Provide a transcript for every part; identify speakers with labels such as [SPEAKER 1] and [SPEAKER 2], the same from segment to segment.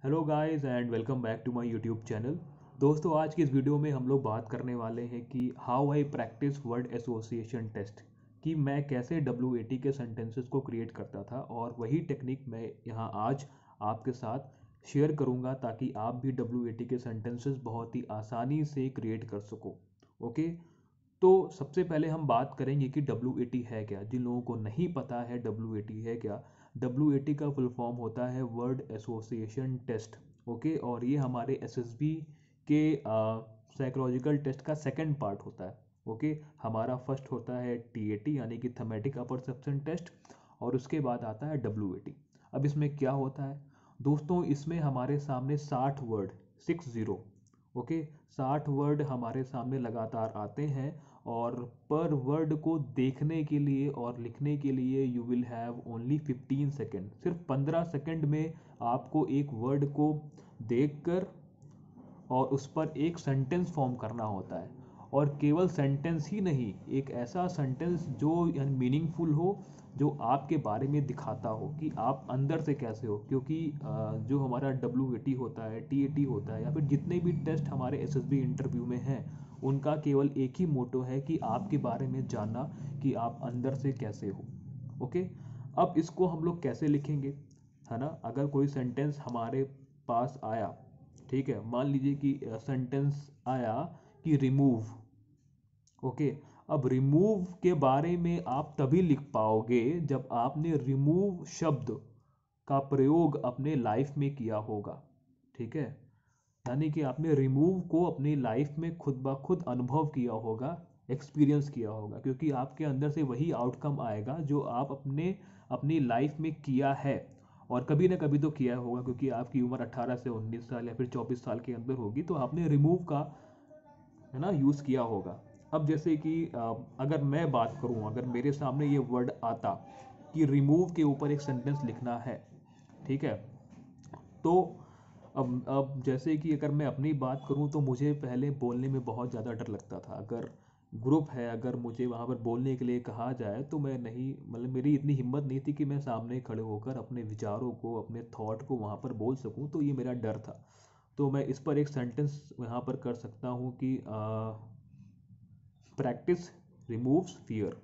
[SPEAKER 1] Hello guys and welcome back to my YouTube channel. दोस्तों, आज की इस वीडियो में हम लोग बात करने वाले हैं कि how I practise word association test, कि मैं कैसे WAT के सेंटेंसेस को क्रिएट करता था, और वही टेक्निक मैं यहाँ आज आपके साथ शेयर करूँगा ताकि आप भी WAT के सेंटेंसेस बहुत ही आसानी से क्रिएट कर सको। ओके, तो सबसे पहले हम बात करेंगे कि WAT है क्या। जिन लोगों को नहीं पता है WAT है क्या, WAT का फुल फॉर्म होता है वर्ड एसोसिएशन टेस्ट। ओके, और ये हमारे SSB के साइकोलॉजिकल टेस्ट का सेकंड पार्ट होता है। ओके, हमारा फर्स्ट होता है TAT यानी कि थमेटिक अपरसेप्शन टेस्ट, और उसके बाद आता है WAT। अब इसमें क्या होता है दोस्तों, इसमें हमारे सामने 60 वर्ड, 60, ओके, 60 वर्ड हमारे सामने लगातार आते हैं, और पर वर्ड को देखने के लिए और लिखने के लिए you will have only 15 second. सिर्फ 15 सेकेंड में आपको एक वर्ड को देखकर और उस पर एक सेंटेंस फॉर्म करना होता है। और केवल सेंटेंस ही नहीं, एक ऐसा सेंटेंस जो मीनिंगफुल हो, जो आपके बारे में दिखाता हो कि आप अंदर से कैसे हो। क्योंकि जो हमारा WAT होता है, TAT होता है, या फिर जितने भी टेस्ट हमारे SSB इंटरव्यू में हैं, उनका केवल एक ही मोटो है कि आपके बारे में जानना कि आप अंदर से कैसे हो। ओके, अब इसको हम लोग कैसे लिखेंगे, है ना। अगर कोई सेंटेंस हमारे पास आया, ठीक है, मान लीजिए कि सेंटेंस आया कि रिमूव। ओके, अब रिमूव के बारे में आप तभी लिख पाओगे जब आपने रिमूव शब्द का प्रयोग अपने लाइफ में किया होगा। ठीक है, यानी कि आपने रिमूव को अपनी लाइफ में खुद ब खुद अनुभव किया होगा, एक्सपीरियंस किया होगा, क्योंकि आपके अंदर से वही आउटकम आएगा जो आप अपनी लाइफ में किया है। और कभी ना कभी तो किया होगा, क्योंकि आपकी उम्र 18 से 19 साल या फिर 24 साल के अंदर होगी, तो आपने रिमूव का, है ना, यूज़ किया होगा। अब जैसे कि अगर मैं बात करूं, अगर मेरे सामने ये वर्ड आता कि रिमूव के ऊपर एक सेंटेंस लिखना है, ठीक है, तो अब जैसे कि अगर मैं अपनी बात करूं तो मुझे पहले बोलने में बहुत ज़्यादा डर लगता था। अगर ग्रुप है, अगर मुझे वहाँ पर बोलने के लिए कहा जाए तो मैं नहीं, मतलब मेरी इतनी हिम्मत नहीं थी कि मैं सामने खड़े होकर अपने विचारों को, अपने थॉट को वहाँ पर बोल सकूँ, तो ये मेरा डर था। तो मैं इस पर एक सेंटेंस यहाँ पर कर सकता हूँ कि प्रैक्टिस रिमूव्स फियर,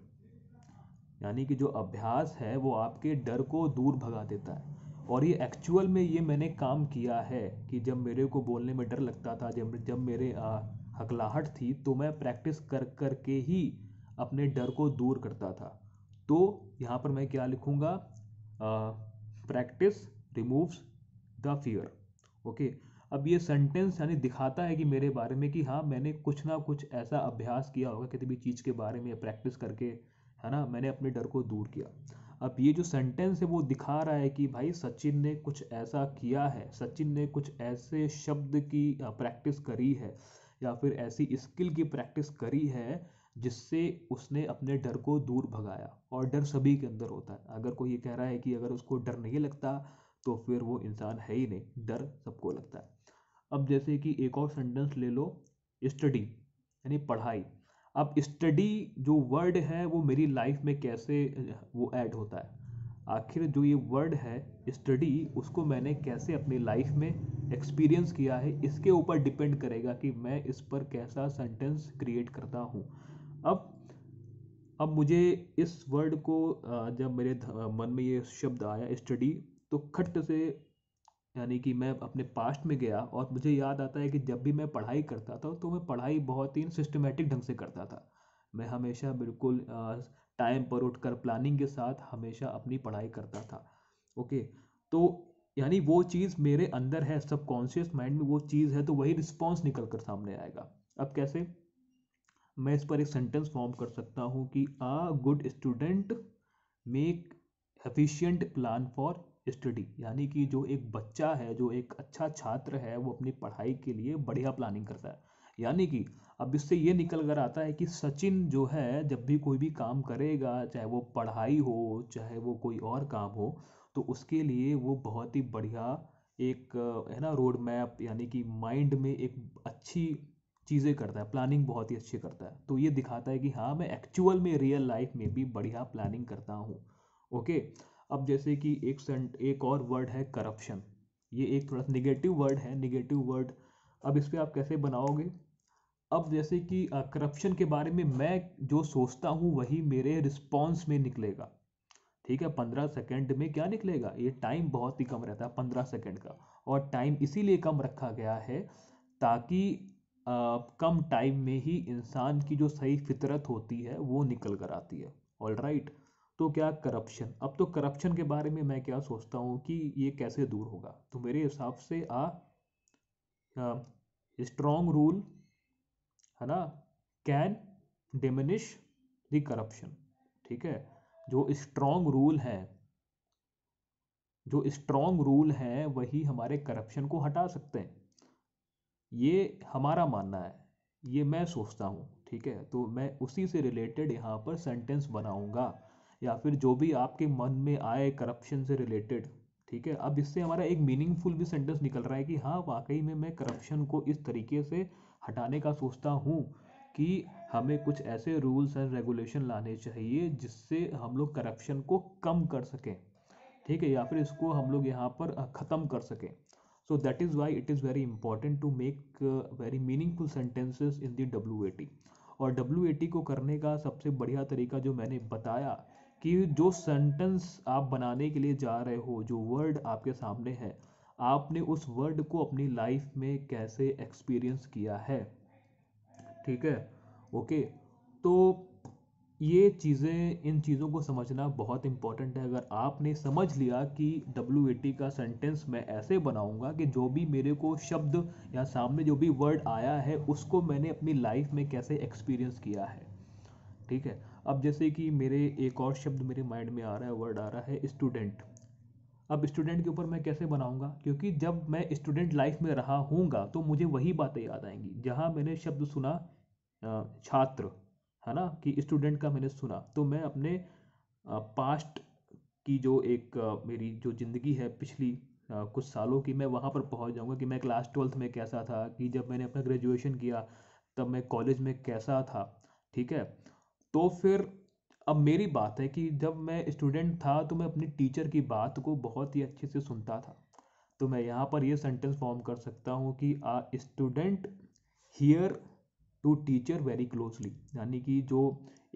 [SPEAKER 1] यानी कि जो अभ्यास है वो आपके डर को दूर भगा देता है। और ये एक्चुअल में ये मैंने काम किया है कि जब मेरे को बोलने में डर लगता था, जब जब मेरे हकलाहट थी, तो मैं प्रैक्टिस कर कर के ही अपने डर को दूर करता था। तो यहाँ पर मैं क्या लिखूँगा, practice removes the fear. Okay, अब ये सेंटेंस यानी दिखाता है कि मेरे बारे में कि हाँ, मैंने कुछ ना कुछ ऐसा अभ्यास किया होगा किसी भी चीज़ के बारे में प्रैक्टिस करके, है ना, मैंने अपने डर को दूर किया। अब ये जो सेंटेंस है वो दिखा रहा है कि भाई सचिन ने कुछ ऐसा किया है, सचिन ने कुछ ऐसे शब्द की प्रैक्टिस करी है, या फिर ऐसी स्किल की प्रैक्टिस करी है जिससे उसने अपने डर को दूर भगाया। और डर सभी के अंदर होता है। अगर कोई ये कह रहा है कि अगर उसको डर नहीं लगता तो फिर वो इंसान है ही नहीं, डर सबको लगता है। अब जैसे कि एक और सेंटेंस ले लो, स्टडी यानी पढ़ाई। अब स्टडी जो वर्ड है वो मेरी लाइफ में कैसे वो ऐड होता है, आखिर जो ये वर्ड है स्टडी, उसको मैंने कैसे अपनी लाइफ में एक्सपीरियंस किया है, इसके ऊपर डिपेंड करेगा कि मैं इस पर कैसा सेंटेंस क्रिएट करता हूँ। अब अब मुझे इस वर्ड को जब मेरे मन में ये शब्द आया स्टडी, तो खट से, यानी कि मैं अपने पास्ट में गया और मुझे याद आता है कि जब भी मैं पढ़ाई करता था तो मैं पढ़ाई बहुत ही सिस्टमेटिक ढंग से करता था। मैं हमेशा बिल्कुल टाइम पर उठकर प्लानिंग के साथ हमेशा अपनी पढ़ाई करता था। ओके, तो यानी वो चीज़ मेरे अंदर है, सबकॉन्शियस माइंड में वो चीज़ है, तो वही रिस्पॉन्स निकल कर सामने आएगा। अब कैसे, मैं इस पर एक सेंटेंस फॉर्म कर सकता हूँ कि a good student make efficient plan for study, यानी कि जो एक बच्चा है, जो एक अच्छा छात्र है, वो अपनी पढ़ाई के लिए बढ़िया प्लानिंग करता है। यानी कि अब इससे ये निकल कर आता है कि सचिन जो है जब भी कोई भी काम करेगा, चाहे वो पढ़ाई हो चाहे वो कोई और काम हो, तो उसके लिए वो बहुत ही बढ़िया एक है ना रोड मैप, यानी कि माइंड में एक अच्छी चीज़ें करता है, प्लानिंग बहुत ही अच्छी करता है। तो ये दिखाता है कि हाँ, मैं एक्चुअल में रियल लाइफ में भी बढ़िया प्लानिंग करता हूँ। ओके, अब जैसे कि एक और वर्ड है करप्शन। ये एक थोड़ा सा निगेटिव वर्ड है, निगेटिव वर्ड। अब इस पे आप कैसे बनाओगे? अब जैसे कि करप्शन के बारे में मैं जो सोचता हूँ वही मेरे रिस्पॉन्स में निकलेगा। ठीक है, 15 सेकंड में क्या निकलेगा? ये टाइम बहुत ही कम रहता है 15 सेकंड का, और टाइम इसीलिए कम रखा गया है ताकि कम टाइम में ही इंसान की जो सही फितरत होती है वो निकल कर आती है। All right. तो क्या करप्शन, अब तो करप्शन के बारे में मैं क्या सोचता हूँ कि ये कैसे दूर होगा? तो मेरे हिसाब से स्ट्रॉन्ग रूल, है ना, कैन डिमिनिश द करप्शन। ठीक है, जो स्ट्रॉन्ग रूल है, जो स्ट्रॉन्ग रूल हैं वही हमारे करप्शन को हटा सकते हैं। ये हमारा मानना है, ये मैं सोचता हूँ। ठीक है, तो मैं उसी से रिलेटेड यहाँ पर सेंटेंस बनाऊंगा, या फिर जो भी आपके मन में आए करप्शन से रिलेटेड। ठीक है, अब इससे हमारा एक मीनिंगफुल भी सेंटेंस निकल रहा है कि हाँ वाकई में मैं करप्शन को इस तरीके से हटाने का सोचता हूँ कि हमें कुछ ऐसे रूल्स एंड रेगुलेशन लाने चाहिए जिससे हम लोग करप्शन को कम कर सकें। ठीक है, या फिर इसको हम लोग यहाँ पर ख़त्म कर सकें। So that is why it is very important to make very meaningful sentences in the WAT। और WAT को करने का सबसे बढ़िया तरीका जो मैंने बताया, कि जो सेंटेंस आप बनाने के लिए जा रहे हो, जो वर्ड आपके सामने है, आपने उस वर्ड को अपनी लाइफ में कैसे एक्सपीरियंस किया है। ठीक है, ओके। तो ये चीज़ें, इन चीज़ों को समझना बहुत इंपॉर्टेंट है। अगर आपने समझ लिया कि WAT का सेंटेंस मैं ऐसे बनाऊंगा कि जो भी मेरे को शब्द या सामने जो भी वर्ड आया है उसको मैंने अपनी लाइफ में कैसे एक्सपीरियंस किया है। ठीक है, अब जैसे कि मेरे एक और शब्द मेरे माइंड में आ रहा है, वर्ड आ रहा है स्टूडेंट। अब स्टूडेंट के ऊपर मैं कैसे बनाऊंगा? क्योंकि जब मैं स्टूडेंट लाइफ में रहा हूँगा तो मुझे वही बातें याद आएंगी जहाँ मैंने शब्द सुना छात्र, है ना, कि स्टूडेंट का मैंने सुना, तो मैं अपने पास्ट की जो एक मेरी जो ज़िंदगी है पिछली कुछ सालों की, मैं वहाँ पर पहुँच जाऊँगा कि मैं क्लास 12th में कैसा था, कि जब मैंने अपना ग्रेजुएशन किया तब मैं कॉलेज में कैसा था। ठीक है, तो फिर अब मेरी बात है कि जब मैं स्टूडेंट था तो मैं अपनी टीचर की बात को बहुत ही अच्छे से सुनता था। तो मैं यहाँ पर ये सेंटेंस फॉर्म कर सकता हूँ कि a student hear to teacher very closely, यानी कि जो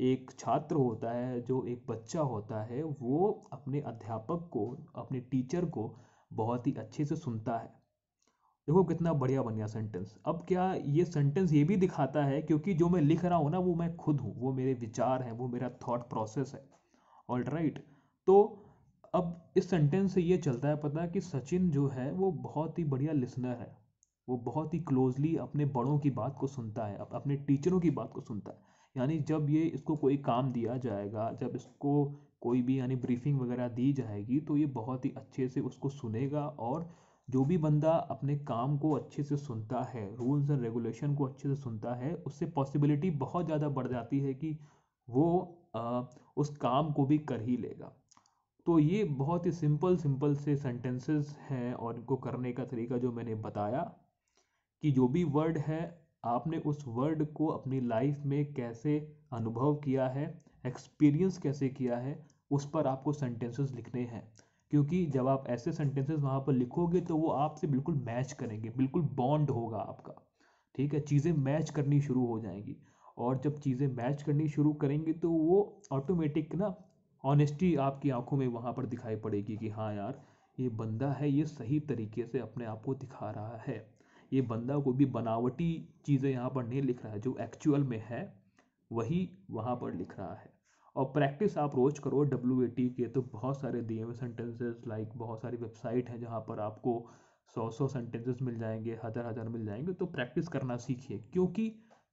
[SPEAKER 1] एक छात्र होता है, जो एक बच्चा होता है, वो अपने अध्यापक को, अपने टीचर को बहुत ही अच्छे से सुनता है। देखो कितना बढ़िया बन गया सेंटेंस। अब क्या ये सेंटेंस ये भी दिखाता है, क्योंकि जो मैं लिख रहा हूँ ना वो मैं खुद हूँ, वो मेरे विचार हैं, वो मेरा थॉट प्रोसेस है। All right. तो अब इस सेंटेंस से ये चलता है पता है कि सचिन जो है वो बहुत ही बढ़िया लिसनर है। वो बहुत ही क्लोजली अपने बड़ों की बात को सुनता है, अपने टीचरों की बात को सुनता है। यानी जब ये इसको कोई काम दिया जाएगा, जब इसको कोई भी यानी ब्रीफिंग वगैरह दी जाएगी, तो ये बहुत ही अच्छे से उसको सुनेगा। और जो भी बंदा अपने काम को अच्छे से सुनता है, रूल्स एंड रेगुलेशन को अच्छे से सुनता है, उससे पॉसिबिलिटी बहुत ज़्यादा बढ़ जाती है कि वो उस काम को भी कर ही लेगा। तो ये बहुत ही सिंपल सिंपल से सेंटेंसेस हैं, और इनको करने का तरीका जो मैंने बताया, कि जो भी वर्ड है आपने उस वर्ड को अपनी लाइफ में कैसे अनुभव किया है, एक्सपीरियंस कैसे किया है, उस पर आपको सेंटेंसेस लिखने हैं। क्योंकि जब आप ऐसे सेंटेंसेस वहाँ पर लिखोगे तो वो आपसे बिल्कुल मैच करेंगे, बिल्कुल बॉन्ड होगा आपका। ठीक है, चीज़ें मैच करनी शुरू हो जाएंगी। और जब चीज़ें मैच करनी शुरू करेंगी तो वो ऑटोमेटिक ना ऑनेस्टी आपकी आंखों में वहाँ पर दिखाई पड़ेगी कि हाँ यार, ये बंदा है, ये सही तरीके से अपने आप को दिखा रहा है। ये बंदा कोई भी बनावटी चीज़ें यहाँ पर नहीं लिख रहा है, जो एक्चुअल में है वही वहाँ पर लिख रहा है। और प्रैक्टिस आप रोज करो WAT के, तो बहुत सारे दिए हुए सेंटेंसेस, लाइक बहुत सारी वेबसाइट हैं जहाँ पर आपको 100 सेंटेंसेस मिल जाएंगे, हज़ार हज़ार मिल जाएंगे। तो प्रैक्टिस करना सीखिए, क्योंकि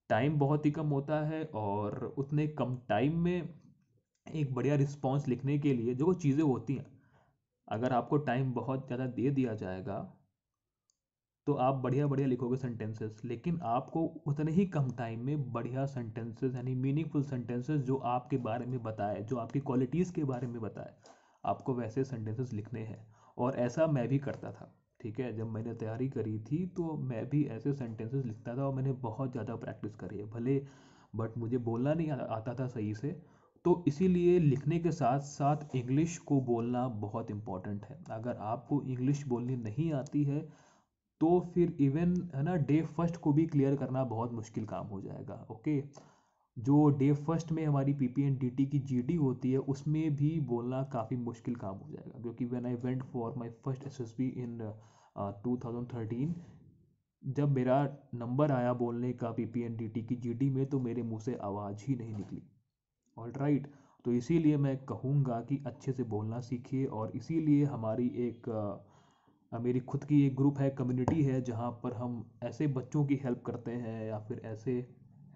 [SPEAKER 1] टाइम बहुत ही कम होता है, और उतने कम टाइम में एक बढ़िया रिस्पॉन्स लिखने के लिए जो चीज़ें होती हैं, अगर आपको टाइम बहुत ज़्यादा दे दिया जाएगा तो आप बढ़िया बढ़िया लिखोगे सेंटेंसेस, लेकिन आपको उतने ही कम टाइम में बढ़िया सेंटेंसेस यानी मीनिंगफुल सेंटेंसेस जो आपके बारे में बताए, जो आपकी क्वालिटीज़ के बारे में बताए, आपको वैसे सेंटेंसेस लिखने हैं। और ऐसा मैं भी करता था। ठीक है, जब मैंने तैयारी करी थी तो मैं भी ऐसे सेंटेंसेस लिखता था, और मैंने बहुत ज़्यादा प्रैक्टिस करी है भले, बट मुझे बोलना नहीं आता था सही से। तो इसीलिए लिखने के साथ साथ इंग्लिश को बोलना बहुत इम्पोर्टेंट है। अगर आपको इंग्लिश बोलनी नहीं आती है तो फिर इवन है ना डे फर्स्ट को भी क्लियर करना बहुत मुश्किल काम हो जाएगा। ओके, जो डे फर्स्ट में हमारी पीपीएनडीटी की जीडी होती है उसमें भी बोलना काफ़ी मुश्किल काम हो जाएगा, क्योंकि when I went for my first SSB in 2013, जब मेरा नंबर आया बोलने का पीपीएनडीटी की जीडी में तो मेरे मुंह से आवाज़ ही नहीं निकली। ऑल राइट, तो इसीलिए मैं कहूँगा कि अच्छे से बोलना सीखिए। और इसीलिए हमारी एक मेरी खुद की एक ग्रुप है, कम्युनिटी है, जहाँ पर हम ऐसे बच्चों की हेल्प करते हैं या फिर ऐसे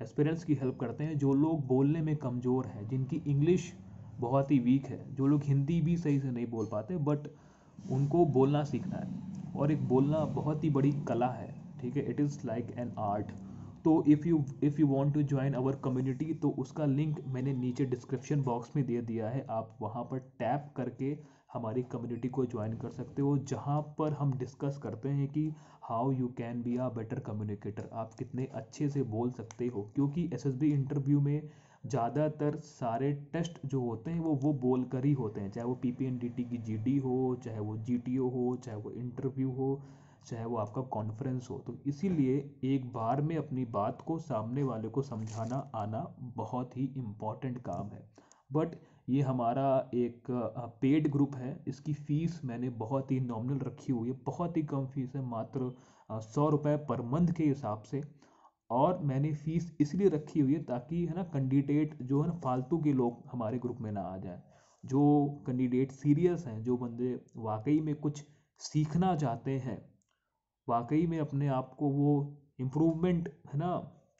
[SPEAKER 1] एस्पिरेंट्स की हेल्प करते हैं जो लोग बोलने में कमज़ोर हैं, जिनकी इंग्लिश बहुत ही वीक है, जो लोग हिंदी भी सही से नहीं बोल पाते, बट उनको बोलना सीखना है। और एक बोलना बहुत ही बड़ी कला है, ठीक है, it is like an art. तो if you want to join our community तो उसका लिंक मैंने नीचे डिस्क्रिप्शन बॉक्स में दे दिया है, आप वहाँ पर टैप करके हमारी कम्युनिटी को ज्वाइन कर सकते हो, जहाँ पर हम डिस्कस करते हैं कि how you can be a better communicator, आप कितने अच्छे से बोल सकते हो। क्योंकि एसएसबी इंटरव्यू में ज़्यादातर सारे टेस्ट जो होते हैं वो बोल कर ही होते हैं, चाहे वो पीपीएनडीटी की जीडी हो, चाहे वो जीटीओ हो, चाहे वो इंटरव्यू हो, चाहे वो आपका कॉन्फ्रेंस हो। तो इसीलिए एक बार में अपनी बात को सामने वाले को समझाना आना बहुत ही इम्पॉर्टेंट काम है। बट ये हमारा एक पेड ग्रुप है, इसकी फ़ीस मैंने बहुत ही नॉमिनल रखी हुई है, बहुत ही कम फीस है, मात्र 100 रुपये पर मंथ के हिसाब से। और मैंने फ़ीस इसलिए रखी हुई है ताकि है ना कैंडिडेट जो है ना फालतू के लोग हमारे ग्रुप में ना आ जाए। जो कैंडिडेट सीरियस हैं, जो बंदे वाकई में कुछ सीखना चाहते हैं, वाकई में अपने आप को वो इम्प्रूवमेंट है ना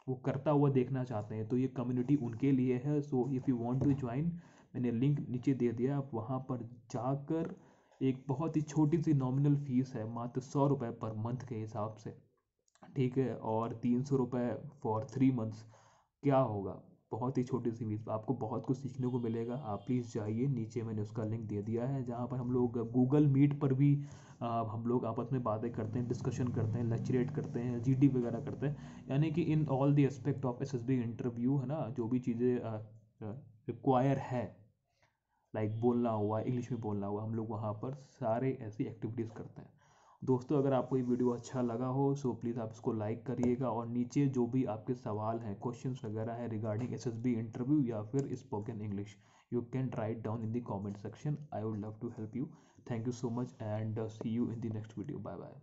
[SPEAKER 1] वो करता हुआ देखना चाहते हैं, तो ये कम्युनिटी उनके लिए है। So if you want to join, मैंने लिंक नीचे दे दिया, आप वहाँ पर जाकर एक बहुत ही छोटी सी नॉमिनल फ़ीस है, मात्र 100 रुपये पर मंथ के हिसाब से, ठीक है, और 300 रुपये फॉर 3 मंथ्स। क्या होगा, बहुत ही छोटी सी फीस, आपको बहुत कुछ सीखने को मिलेगा। आप प्लीज़ जाइए, नीचे मैंने उसका लिंक दे दिया है, जहाँ पर हम लोग गूगल मीट पर भी हम लोग आपस में बातें करते हैं, डिस्कशन करते हैं, लेक्चरेट करते हैं, जीडी वगैरह करते हैं, यानी कि in all the aspect of SSB interview है ना, जो भी चीज़ें रिक्वायर है, लाइक बोलना हुआ, इंग्लिश में बोलना हुआ, हम लोग वहाँ पर सारे ऐसी एक्टिविटीज़ करते हैं। दोस्तों, अगर आपको ये वीडियो अच्छा लगा हो सो प्लीज़ आप इसको लाइक करिएगा, और नीचे जो भी आपके सवाल हैं, क्वेश्चंस वगैरह हैं रिगार्डिंग एसएसबी इंटरव्यू या फिर spoken English, you can write down in the comment section, I would love to help you. Thank you so much and see you in the next video, bye bye.